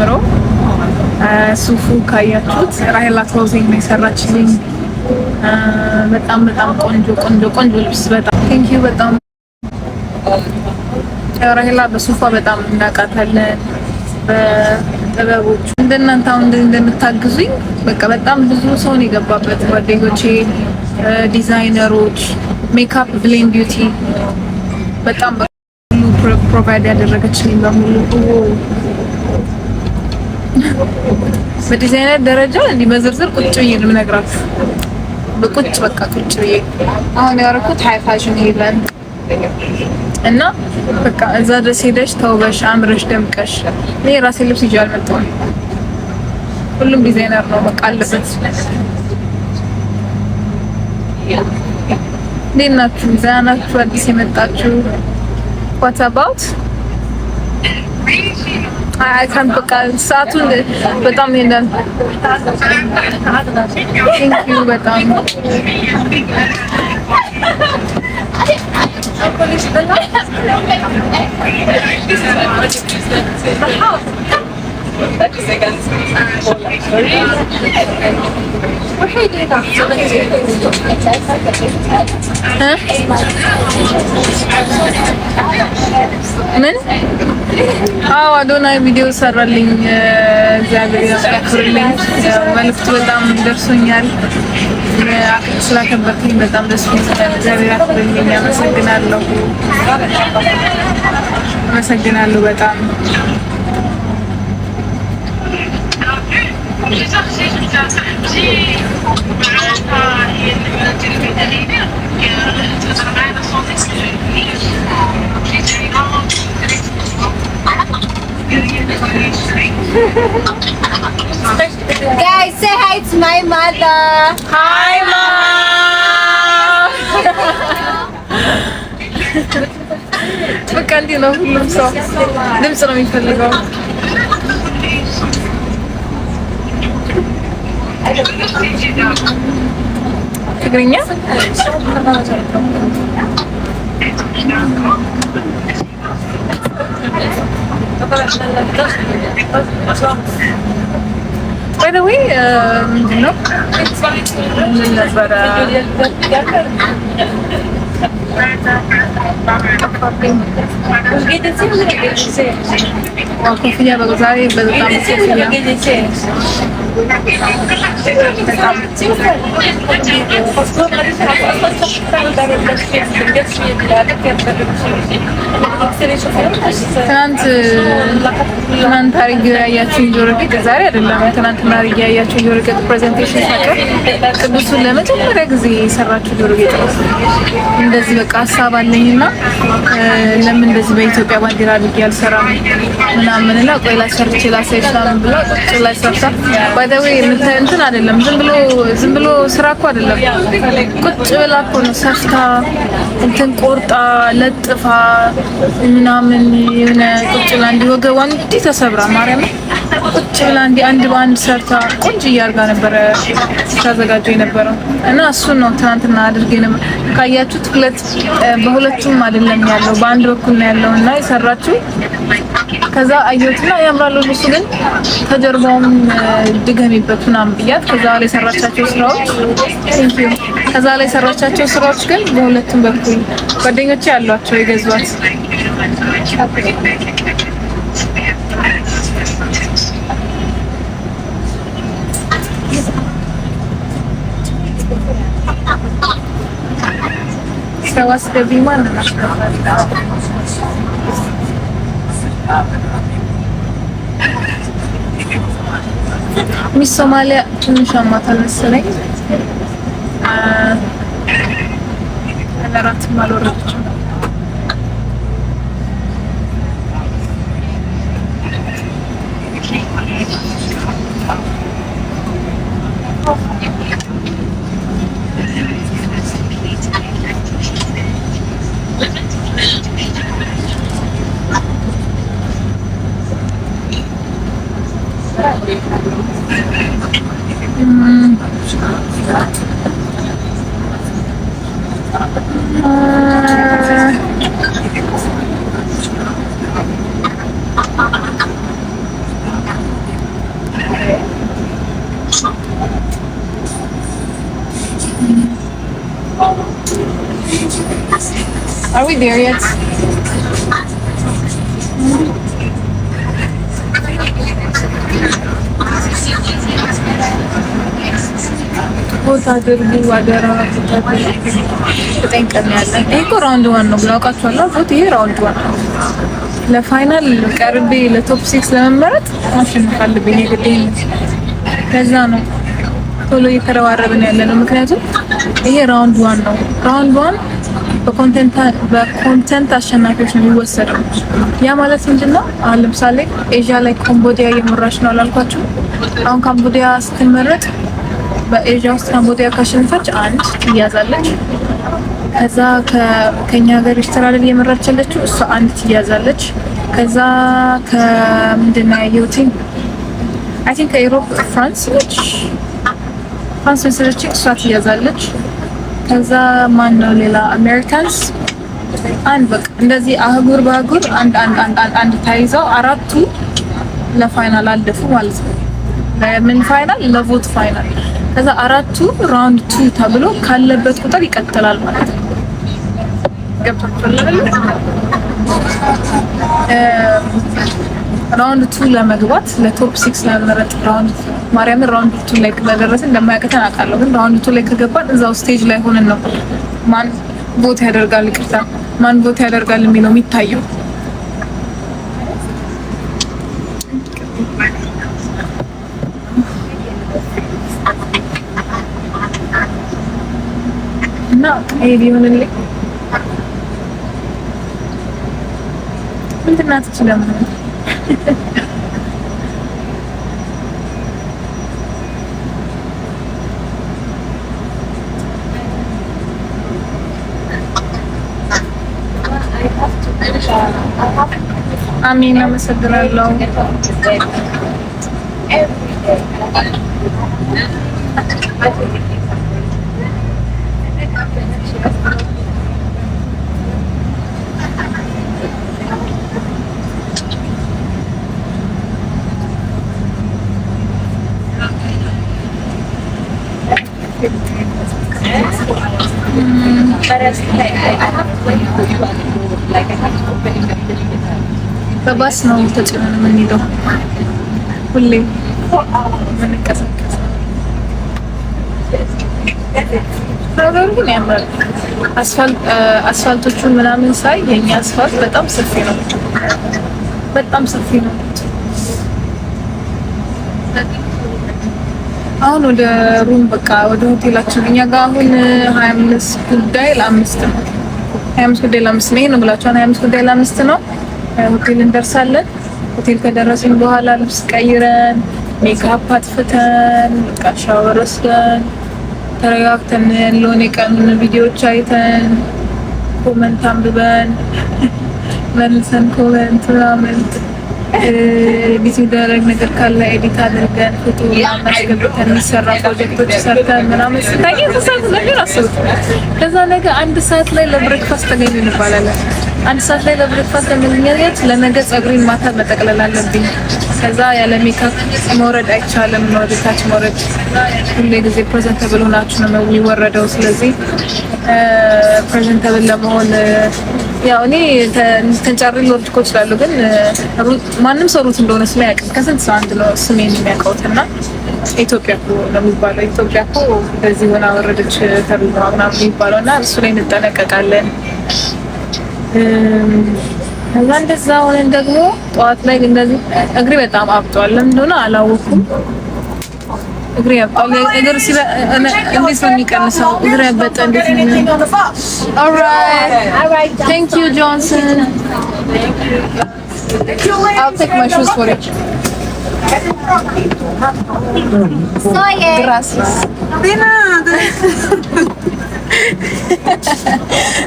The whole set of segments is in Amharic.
የሚያምረው። ሱፉ ካያችሁት ራሄላ ክሎዚንግ ነው የሰራችልኝ። በጣም ቆንጆ ልብስ በጣም ቴንክ ዩ። በጣም ራሄላ በሱፋ በጣም እናውቃታለን። በጥበቦቹ እንደናንተ አሁን እንደምታግዙኝ በቃ በጣም ብዙ ሰው ነው የገባበት። ጓደኞቼ፣ ዲዛይነሮች፣ ሜካፕ፣ ብሌን ቢዩቲ በጣም ሁሉ ፕሮቫይድ ያደረገችልኝ በሙሉ በዲዛይነር ደረጃ እንዲህ በዝርዝር ቁጭ ብዬ ነው የምነግራችሁ። በቃ ቁጭ ብዬ አሁን ያደረኩት ሃይ ፋሽን ሄቨን እና በቃ እዛ ድረስ ሄደሽ ተውበሽ አምረሽ ደምቀሽ። እኔ ራሴ ልብስ ይዤ አልመጣሁም። ሁሉም ዲዛይነር ነው በቃ አለበት። እንዴት ናችሁ? ደህና ናችሁ? አዲስ የመጣችሁ what about I can't በቃ ሰዓቱን በጣም ይሄዳል። thank you በጣም ምን? አዎ አዶናይ ቪዲዮ ሰራልኝ። እግዚአብሔር ያክብርልኝ። መልዕክቱ በጣም ደርሶኛል። ስላከበርኩኝ በጣም ደስ ይላል። እግዚአብሔር ያክብርልኝ። አመሰግናለሁ በጣም Guys, say hi to my mother. Hi, Mom. በቃ እንዲህ ነው ሁሉም ሰው ድምፅ ነው የሚፈልገው። ትግርኛ by the way ምንድን ነው ምን ነበረ ኮፍያ በዛሬ በጣም ትናንት አድርጌ ያያችሁኝ ጆሮ ጌጥ ዛሬ አይደለም፣ ትናንትና አድርጌ ያያችሁኝ ጆሮ ጌጥ ፕሬዘንቴሽን ሳቀር ቅዱሱን ለመጀመሪያ ጊዜ የሰራችሁ ጆሮ ጌጥ ነው። እንደዚህ በቃ ሀሳብ አለኝና ለምን እንደዚህ በኢትዮጵያ ባንዲራ አድርጌ አልሰራም ምናምንና ቆይ ላሰርቼ ላሳይሽ ምናምን ብላ ቁጭ ላይ ሰርታ by the way እንትን አይደለም፣ ዝም ብሎ ስራ እኮ አይደለም። ቁጭ ብላ እኮ ነው ሰርታ እንትን ቆርጣ ለጥፋ ምናምን የሆነ ቁጭ ብላ እንዲህ ወገቧን እንዲህ ተሰብራ ማርያም ቁጭ ብላ እንዲህ አንድ በአንድ ሰርታ ቆንጆ እያርጋ ነበረ ታዘጋጀው የነበረው እና እሱን ነው ትናንትና አድርጌ ነው ካያችሁት። በሁለቱም አይደለም ያለው በአንድ በኩል ነው ያለው እና የሰራችው ከዛ አየሁትና ያምራል ልብሱ ግን ከጀርባውም ድገሚበት ምናምን ብያት ከዛ ላይ የሰራቻቸው ስራዎች ቴንክ ዩ ከዛ ላይ የሰራቻቸው ስራዎች ግን በሁለቱም በኩል ጓደኞቼ ያሏቸው የገዟት ሰዋስ ደቢማን እናስተካክላለን። ሚስ ሶማሊያ ትንሽ አማታል መሰለኝ አላራት ማልወረደች there yet. ቦታ አድርጉ አደራ። ተጠንቀም ያለን እኮ ራውንድ 1 ነው ብላውቃችኋለሁ። ፎቶ ይሄ ራውንድ 1 ነው። ለፋይናል ቀርቤ ለቶፕ 6 ለመመረጥ ማሸነፍ አለብኝ የግዴን። ከዛ ነው ቶሎ እየተረባረብን ያለነው። ምክንያቱም ይሄ ራውንድ 1 ነው። ራውንድ 1 በኮንተንት አሸናፊዎች ነው የሚወሰደው። ያ ማለት ምንድነው? አሁን ለምሳሌ ኤዥያ ላይ ካምቦዲያ እየመራች ነው አላልኳችሁ? አሁን ካምቦዲያ ስትመረጥ በኤዥያ ውስጥ ካምቦዲያ ካሸነፈች 1 ትያዛለች። ከዛ ከኛ ሀገር ኢስተራል እየመራች ያለችው እሷ 1 ትያዛለች። ከዛ ከምንድነው ያየሁት? አይ ቲንክ ከዩሮፕ ፍራንስ መሰለች እሷ ትያዛለች። ከዛ ማን ነው ሌላ? አሜሪካንስ 1 በቃ እንደዚህ አህጉር በአህጉር አንድ ታይዘው 4ቱ ለፋይናል አለፉ ማለት ነው። ለምን ፋይናል? ለቮት ፋይናል። ከዛ 4ቱ ራውንድ 2 ተብሎ ካለበት ቁጥር ይቀጥላል ማለት ነው። ገብቷችኋል አይደል? ራውንድ 2 ለመግባት ለቶፕ 6 ለመረጥ ራውንድ ራውንድ 2 ላይ ከደረሰ እንደማያቀተን አውቃለሁ። ግን ራውንድ 2 ላይ ከገባን እዛው ስቴጅ ላይ ሆነን ነው ማን ቮት ያደርጋል የሚለው የሚታየው። እና ይሄ ቢሆንልኝ ምንድን ናት ይችላል አሚን። አመሰግናለሁ። በባስ ነው ተጭነን የምንሄደው ሁሌ የምንቀሳቀስ። ነገሩ ግን ያምራል። አስፋልቶቹን ምናምን ሳይ የኛ አስፋልት በጣም ሰፊ ነው፣ በጣም ሰፊ ነው። አሁን ወደ ሩም በቃ ወደ ሆቴላችን እኛ ጋር አሁን 25 ጉዳይ ለ5 ነው። 25 ጉዳይ ለ5 ነው። ይሄ ነው ብላችኋል። 25 ጉዳይ ለ5 ነው። ሆቴል እንደርሳለን። ሆቴል ከደረስን በኋላ ልብስ ቀይረን ሜካፕ አጥፍተን በቃ ሻወር ወስደን ተረጋግተን ያለውን የቀኑን ቪዲዮዎች አይተን ኮመንት አንብበን መልሰን ኮመንት ምናምን ኤዲት የሚደረግ ነገር ካለ ኤዲት አድርገን ፎቶ ማስገብተን የሚሰራ ፕሮጀክቶች ሰርተን ምናምን ስታይ ተሳት ነገር አስቡት። ከዛ ነገ 1 ሰዓት ላይ ለብሬክፋስት ተገኙ እንባላለን። 1 ሰዓት ላይ ለብሬክፋስት ለምንኛት ለነገ ፀጉሬን ማታ መጠቅለል አለብኝ። ከዛ ያለ ሜካፕ መውረድ አይቻልም። ነው ወደታች መውረድ ሁሌ ጊዜ ፕሬዘንተብል ሆናችሁ ነው የሚወረደው። ስለዚህ ፕሬዘንተብል ለመሆን ያው እኔ ተንጫሪ ልወርድ እኮ እችላለሁ፣ ግን ማንም ሰው ሩት እንደሆነ ስለያውቅ ከስንት ሰው አንድ ነው ስሜን የሚያውቀውትና ኢትዮጵያ እኮ ነው የሚባለው። ኢትዮጵያ እኮ እንደዚህ ሆና ወረደች ተብሎ ምናምን የሚባለው እና እሱ ላይ እንጠነቀቃለን። ከዛ እንደዛ ሆነን ደግሞ ጠዋት ላይ እንደዚህ እግሬ በጣም አብጧል። ለምን እንደሆነ አላወኩም። እግሬ ያብጣል። እግር ሲለ እንዴት ነው የሚቀንሰው? እግሬ ያበጠ እንዴት ነው? Alright. Thank you, Johnson. I'll take my shoes for you. Gracias.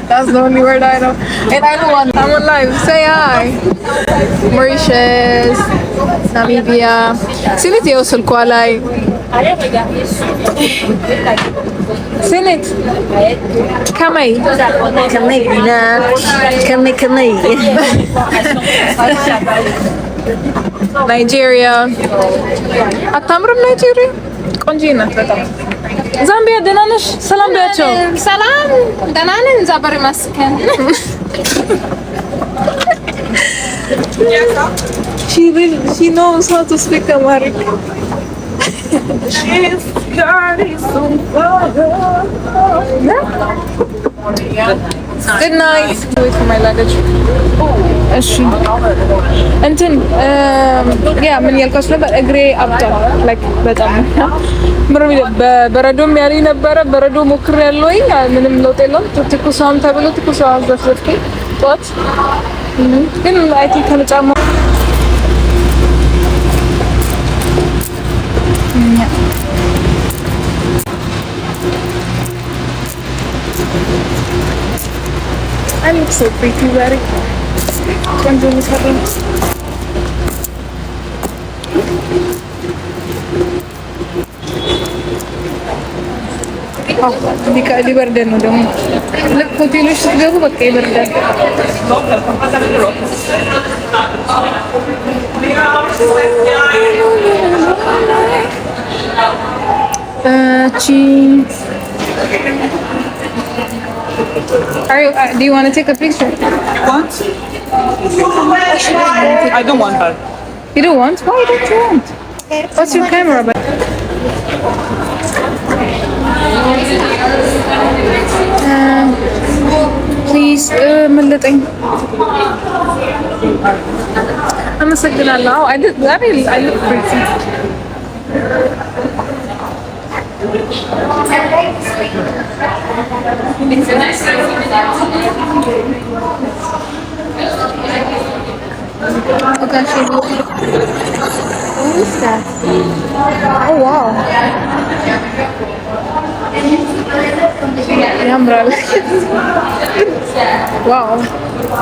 That's the only word I know. And I know one. I'm on live. Say hi. Mauritius, Namibia. Sinit yo sulko alay. Sinit. Kamay. Kamay na. Kamay. Nigeria. አታምርም ናይጄሪያ? ቆንጆ ናት በጣም። ዛምቢያ ደህና ነሽ? ሰላም ቢያቸው። ሰላም ደህና ነን። ዛበሪ ማስከን She knows how to speak Amharic. She's got it so far. Good night. Wait for my luggage. እሺ እንትን ያ ምን ያልኳችሁ ነበር? እግሬ አብጧል። ላይክ በጣም በበረዶም ያለኝ ነበረ። በረዶ ሞክሬያለሁኝ፣ ምንም ለውጥ የለውም። ትኩሳም ተብሎ ትኩሳም ዘፍዘፍኩኝ ጠዋት። ግን አይ ቲንክ ከጫማ I look so pretty, very. ቆንጆ ነው። ሊበርደን ነው ደግሞ። ልክ ሆቴሎች ስትገቡ በቃ ይበርዳል። Do you want to take a picture? Want? I don't want her. You don't want? Why don't you want? What's your camera? Please, መለጠኝ። አመሰግናለሁ። I look pretty. Okay, what is that? Oh wow. ያምራል። Wow.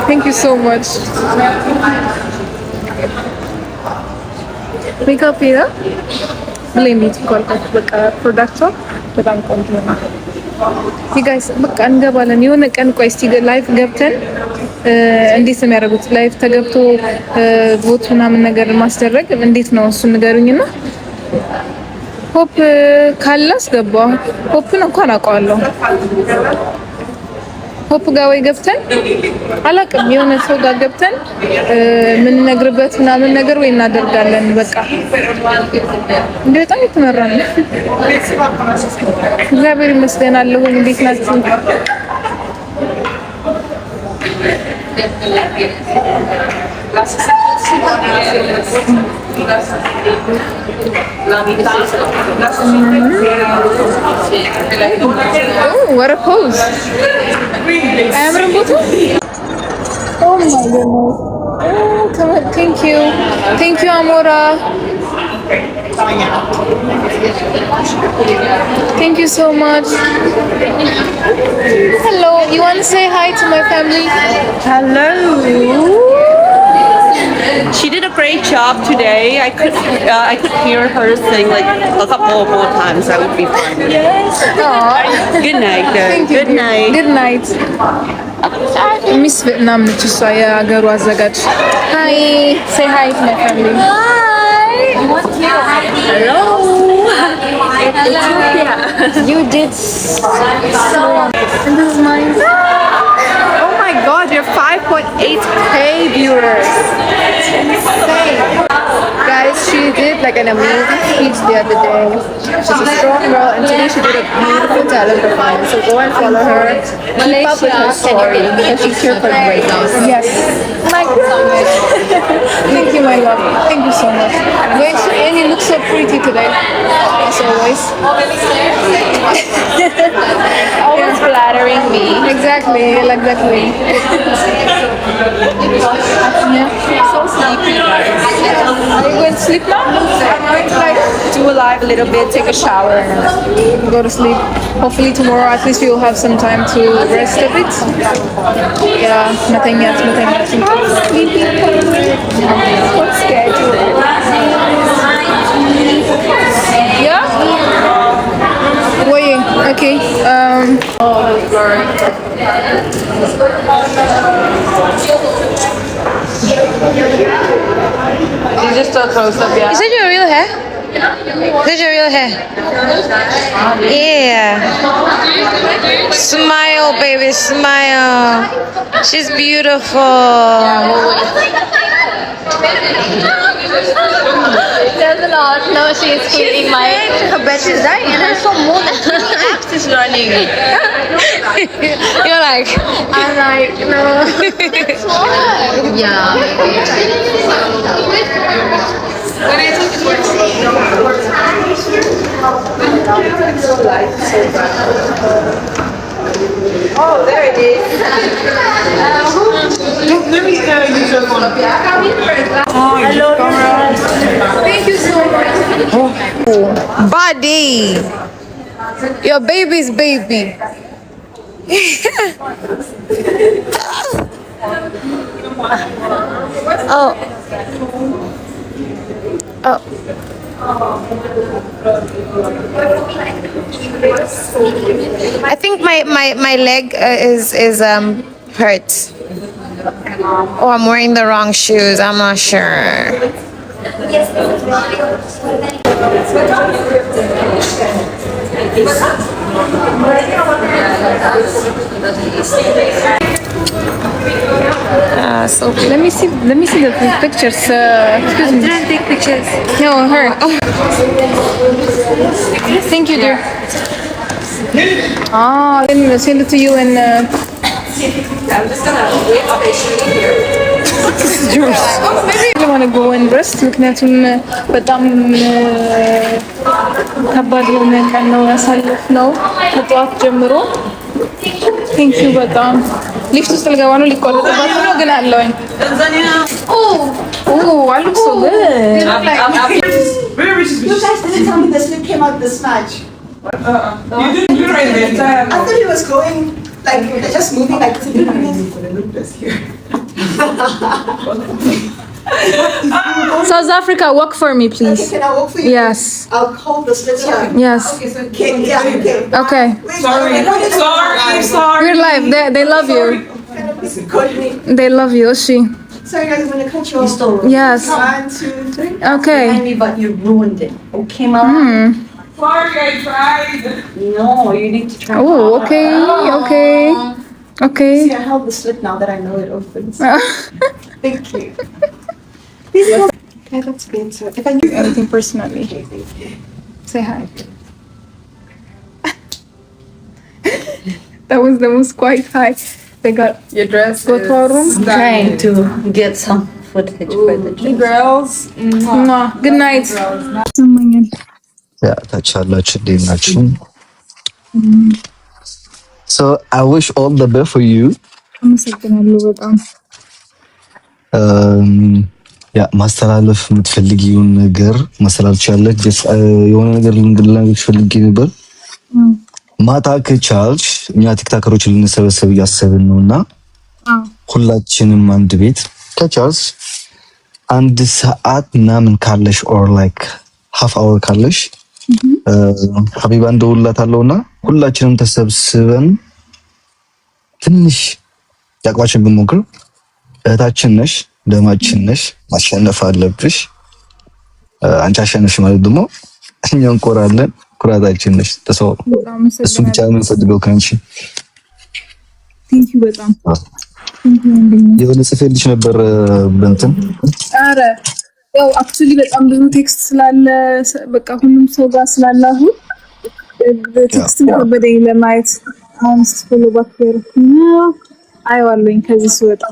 Thank you so much. ሜካፕ ነው ብሌሚት ኮልኮት በቃ ፕሮዳክቷ በጣም ቆንጆ ነው። ጋይስ በቃ እንገባለን የሆነ ቀን። ቆይ እስቲ ላይፍ ገብተን እንዴት ነው የሚያደርጉት? ላይፍ ተገብቶ ቮት ምናምን ነገር ማስደረግ እንዴት ነው እሱ ንገሩኝና። ሆፕ ካላስ ገባ። ሆፕን እንኳን አውቀዋለሁ። ሆፕ ጋር ወይ ገብተን አላውቅም፣ የሆነ ሰው ጋር ገብተን የምንነግርበት ምናምን ነገር ወይ እናደርጋለን። በቃ እንደ በጣም የተመራ ነው። እግዚአብሔር ይመስገን አለሁ። እንዴት ናችሁ? Oh, what a pose! አያምርም ቦታ? Oh my goodness! Oh, come on. Thank you, Amora. Thank you so much. Hello, you want to say hi to my family? Hello. She did a great job today. I could hear her sing like a couple more times. That would be fun. Yes. Good night, though. Thank you. Good night. Good night. Miss Vietnam ነች እሷ የሀገሩ አዘጋጅ። Hi. Say hi to my family. Hello. You did so. And this is mine. Oh my God, you're 5.8k viewers. Insane. Guys, she did like an amazing speech the other day. She's a strong girl, and today she did a beautiful talent performance. So go and follow her. Keep up with her story because she's here for greatness. Yes. My God. Thank you, my love. Thank you so much. And you look so pretty today, as always. Always flattering me. Exactly. Yeah. So sleepy, guys. Are you going to sleep now? I'm going to like Do a live a little bit, take a shower, and go to sleep. Hopefully tomorrow at least you'll have some time to rest a bit. Yeah, nothing yet. What's schedule? Yeah? Wait, okay. you just a close up, yeah. Is that your real hair? This is your real hair. Yeah. Smile, baby, smile. She's beautiful. Does not know she is cleaning my. Her battery is dying and I saw more than 2 apps is running. You're like, I'm like, no. Yeah. Oh, there it is. Let me use your phone. Thank you so much. body. Your baby's baby. Oh. Oh. I think my leg is hurt. Oh, I'm wearing the wrong shoes. I'm not sure. So Let me see the pictures. Excuse me. didn't take pictures. No, her. Oh. Thank you, dear. Ah, let me send it to you and. I'm just gonna wait patiently here. This is yours. I want to go and rest ምክንያቱም በጣም ከባድ የሆነ ቀን ነው ያሳለፍነው ከጠዋት ጀምሮ። ቴንክ ዩ በጣም ሊፍት ውስጥ ልገባ ነው ሊቆረጥባት ነው ግን አለውኝ። I look so good. You guys didn't tell me the slip came out this much. You didn't do it. I thought he was going like just moving like this. South Africa, walk for me, please. Okay, can I walk for you? Yes. I'll hold the slits here. Yes. Okay, yeah, okay. Okay. Wait, Sorry. We're live. They love you. Cut me. They love you. She. Sorry guys, I'm gonna cut you off. Yes. 1, 2, 3. Okay. But you ruined it. Okay, Mama? Sorry, I tried. No, you need to try. Oh, okay. Okay. Okay. See, I held the slit now that I know it opens. Thank you. Okay, that's good. So if I knew Anything personally. Say hi. That was the most quiet hi. They got Your dress go to our room. Trying to get some footage for the Hey girls. Mwah. Good night. Yeah, ታች ያላችሁ እንዴት ናችሁ? So I wish all the best for you. አመሰግናለሁ በጣም። ያ ማስተላለፍ የምትፈልጊውን ነገር ማስተላለፍ ትችላለሽ። የሆነ ነገር ልንገርልሽ ፈልጌ ነበር። ማታ ከቻልሽ እኛ ቲክታከሮች ልንሰበሰብ እያሰብን ነውና ሁላችንም አንድ ቤት ከቻልሽ አንድ ሰዓት ምናምን ካለሽ or like half hour ካለሽ ሀቢባ እንደውላታለሁና ሁላችንም ተሰብስበን ትንሽ ያቅማችን ብንሞክር። እህታችን ነሽ፣ ደማችን ነሽ፣ ማሸነፍ አለብሽ። አንቺ አሸነፍሽ ማለት ደግሞ እኛ እንቆራለን። ኩራታችን ነሽ። ተሰው እሱ ብቻ ነው የምንፈልገው ካንቺ። ቴንክ ዩ በጣም የሆነ ጽፌልሽ ነበር በእንትን ኧረ ያው አክቹሊ በጣም ብዙ ቴክስት ስላለ በቃ ሁሉም ሰው ጋር ስላላሁ ቴክስት ከበደኝ ለማየት አሁን ስትፎሎ ባክ ነው አይዋለኝ ከዚህ ስወጣ።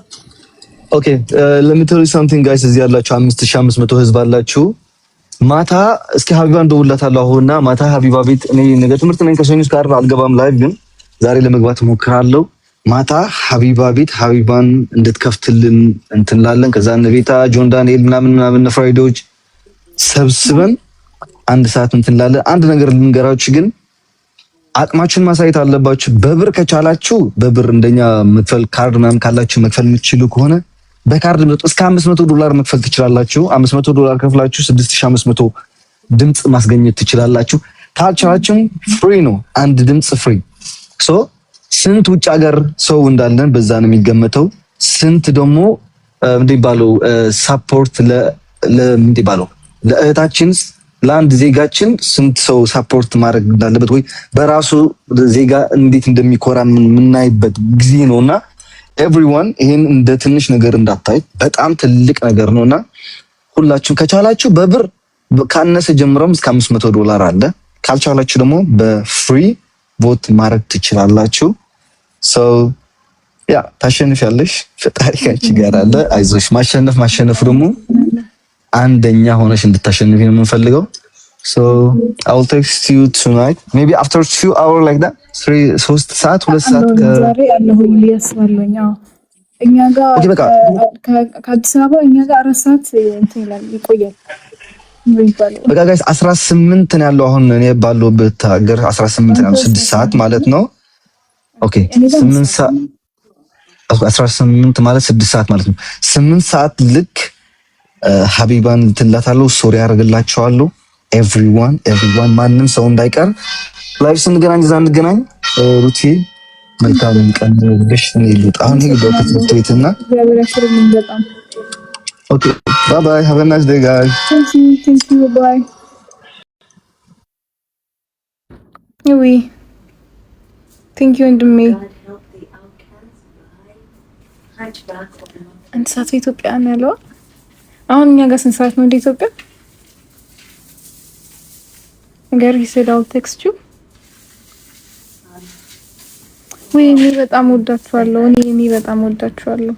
ኦኬ let me tell you something guys እዚህ ያላችሁ 5500 ህዝብ አላችሁ። ማታ እስኪ ሀቢባ እንደውላታለሁ አሁንና ማታ ሀቢባ ቤት እኔ ነገ ትምህርት ነኝ ከሰኞ እስከ ዓርብ አልገባም ላይቭ ግን ዛሬ ለመግባት ሞክራለሁ። ማታ ሀቢባ ቤት ሀቢባን እንድትከፍትልን እንትንላለን። ከዛ እነ ቤታ ጆን ዳንኤል ምናምን ፍራይዶች ሰብስበን አንድ ሰዓት እንትንላለን። አንድ ነገር ልንገራችሁ ግን አቅማችሁን ማሳየት አለባችሁ። በብር ከቻላችሁ በብር እንደኛ መክፈል ካርድ ምናምን ካላችሁ መክፈል የምትችሉ ከሆነ በካርድ መጥቶ እስከ $500 መክፈል ትችላላችሁ። $500 ከፍላችሁ 6500 ድምጽ ማስገኘት ትችላላችሁ። ካልቻላችሁ ፍሪ ነው፣ አንድ ድምጽ ፍሪ። ሶ ስንት ውጭ ሀገር ሰው እንዳለን በዛ ነው የሚገመተው። ስንት ደግሞ እንደሚባለው ሳፖርት ለእህታችን ለአንድ ዜጋችን ስንት ሰው ሳፖርት ማድረግ እንዳለበት ወይ በራሱ ዜጋ እንዴት እንደሚኮራ የምናይበት ጊዜ ነውና ኤቭሪዋን ይሄን እንደ ትንሽ ነገር እንዳታይ በጣም ትልቅ ነገር ነውና ሁላችሁም ከቻላችሁ በብር ካነሰ ጀምሮም እስከ $500 አለ። ካልቻላችሁ ደግሞ በፍሪ ቮት ማድረግ ትችላላችሁ። ሶ ያ ታሸንፊያለሽ። ፈጣሪ ካንቺ ጋር አለ። አይዞሽ። ማሸነፍ ደግሞ አንደኛ ሆነሽ እንድታሸንፊ ነው የምንፈልገው። So I will text you tonight maybe after 2 hours like that 3 ሰዓት 2 ሰዓት ዛሬ ያለሁኝ ሊያስባለኝ እኛ ጋር ከአዲስ አበባ እኛ ጋር 4 ሰዓት እንትን ይላል ይቆያል። በቃ ጋይስ 18 ነው ያለው አሁን እኔ ባለሁበት ሀገር 18 ነው 6 ሰዓት ማለት ነው። ኦኬ 8 ሰዓት 18 ማለት 6 ሰዓት ማለት ነው። 8 ሰዓት ልክ ሀቢባን ትላታለሁ ሶሪ ያደርግላችኋለሁ። ኤቭሪዋን ማንም ሰው እንዳይቀር ላይቭ ስንገናኝ እዛ እንገናኝ። ሩቲ መልካም ቀን ልሽ ነው ይሉት አሁን ይሄ ዶክተር ትዊትና ኦኬ ባይ ባይ ሃቭ አ ናይስ ዴይ ጋይስ thank you bye oui thank you and me አንድ ሰዓት ኢትዮጵያ ነው ያለው አሁን እኛ ጋር ስንት ሰዓት ነው እንደ ኢትዮጵያ? ነገር ይሰዳው ቴክስቱ ወይኔ በጣም ወዳችኋለሁ። እኔ በጣም ወዳችኋለሁ።